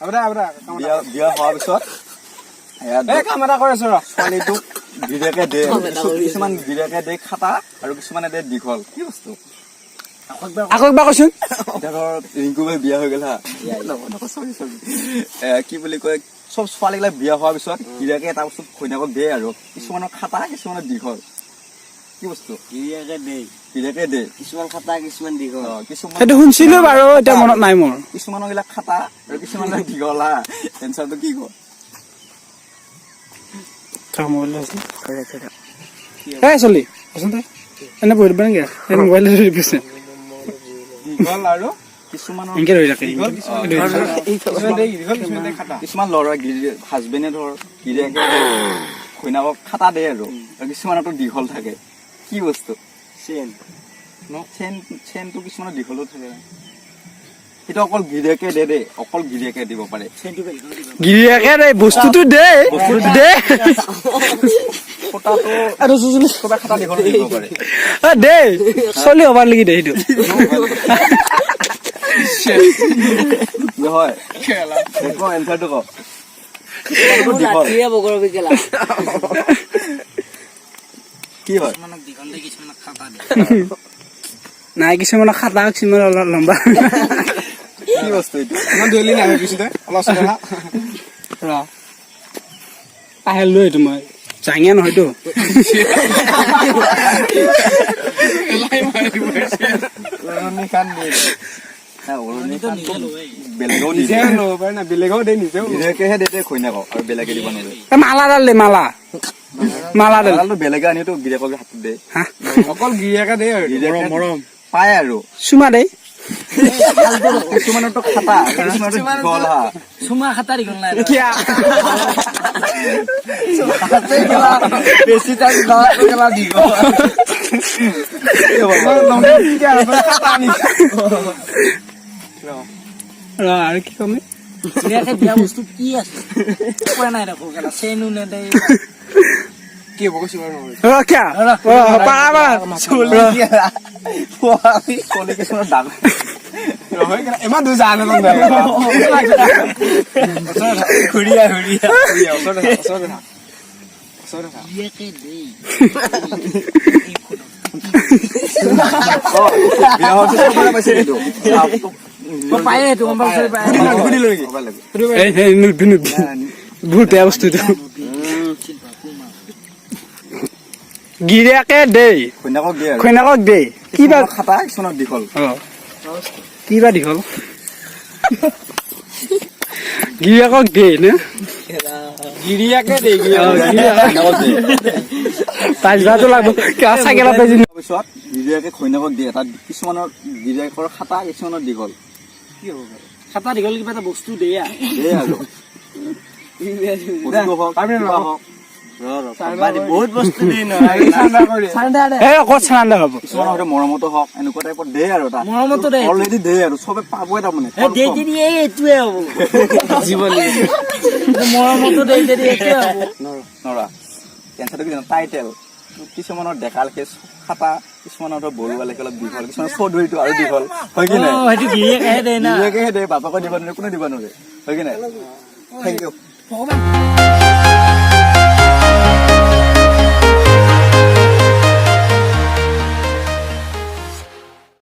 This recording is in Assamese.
বিয়া হোৱাৰ পিছত কাম এটা কৰি আছো ছোৱালীটোক গিৰিয়েকে দে কিছুমান গিৰিয়েকে দে খাটা আৰু কিছুমানে দে দীঘল কি বস্তু আকৌ একবাৰ কৈছোন ধৰ ৰিংকু বাই বিয়া হৈ গ'ল হা কি বুলি কয় চব ছোৱালীবিলাক বিয়া হোৱাৰ পিছত গিৰিয়েকে এটা বস্তু ঘৈণীয়েকক দিয়ে আৰু কিছুমানৰ খাটা কিছুমানৰ দীঘল কি বস্তু গিৰিয়েকে দে কিছুমান খাতা কিছুমান দীঘল কিছুমান সেইটো শুনিছিলো বাৰু এতিয়া মনত নাই মোৰ কিছুমানৰ গিলা খাটা আৰু কিছুমানৰ দীঘল হা এনচাৰটো কি কয় চলি এনে বহি দিব নেকি মোবাইল দিছে দীঘল আৰু কিছুমানৰ এনেকে ৰৈ থাকে কিছুমান ল'ৰা হাজবেণ্ডে ধৰ গিৰিয়েকে ঘৈণীয়েকক খাটা দিয়ে আৰু কিছুমানতো দীঘল থাকে কি বস্তু চেনটো কিছুমানৰ দীঘলো থাকে সেইটো অকল গিৰিয়েকে দে অকল গিৰিয়েকে দিব পাৰে গিৰিয়েকে দে বস্তুটো দে আৰু চবে খাটা দীঘল দিব পাৰে দে চলি হবাৰ লাগি দে সেইটো হয় এনচাৰটো ক কি হয় নাই কিছুমানৰ খাটা কিছুমান অলপ লম্বা কি বস্তু এইটো ইমান দলি নাহে পিছতে অলপ আহে লৈ এইটো মই চাঙিয়া নহয়তো বেলেগেহে দে ঘৈণীয়েকক আৰু বেলেগে দিব নোৱাৰে মালাডাল দে মালাডাল বেলেগে আনিতো গিৰিয়েকৰ হাতত দে অকল গিৰিয়েকে দে মৰম পায় আৰু চুমা দে কিছুমানৰতো খাটা কিছুমানতো গল হা চুমা খাতা দীঘল নাই বেছি টাইম দীঘল আৰু কি কম দিয়া বস্তু কি আছে কোৱা নাই দেখো চেনু নেদে কি হ'ব কৈছো বাৰু কিছুমান ডাঙৰ ইমান দূৰ যা ঘূৰিয়া বহুত বেয়া বস্তু গিৰিয়েকে দে ঘৈণীয়েকক দে কিবা খাটা কিছুমানৰ দীঘল কিবা দীঘল গিৰিয়েকক দে নে গিৰিয়েকে দে তাজবাটো লাগব চাইকেলত পিছত গিৰিয়েকে ঘৈণীয়েকক দিয়ে তাত কিছুমানৰ গিৰিয়েকৰ খাটা কিছুমানৰ দীঘল কি হ'ব খাতা দীঘল কিবা এটা বস্তু দে আৰু বহুত বস্তু ঠাণ্ডা হব কিছুমানৰ হয়তো মৰমতো হওক এনেকুৱা টাইপত দে আৰু মৰমতো দে অলৰেডি দে আৰু চবে পাবই তাৰমানে এইটোৱে হ'ব জীৱন মৰমতো দে এইটোৱে হ'ব নৰা কেঞ্চাৰটো কি জানো টাইটেল কিছুমানৰ ডেকা লেখে খাটা কিছুমানৰ বৰুৱা লেখে অলপ দীঘল কিছুমানৰ চৌধুৰীটো আৰু দীঘল হয় কি নাই গিৰিয়েকেহে দে বাপাকে দিব নোৱাৰে কোনে দিব নোৱাৰে হয় কি নাই থেংক ইউ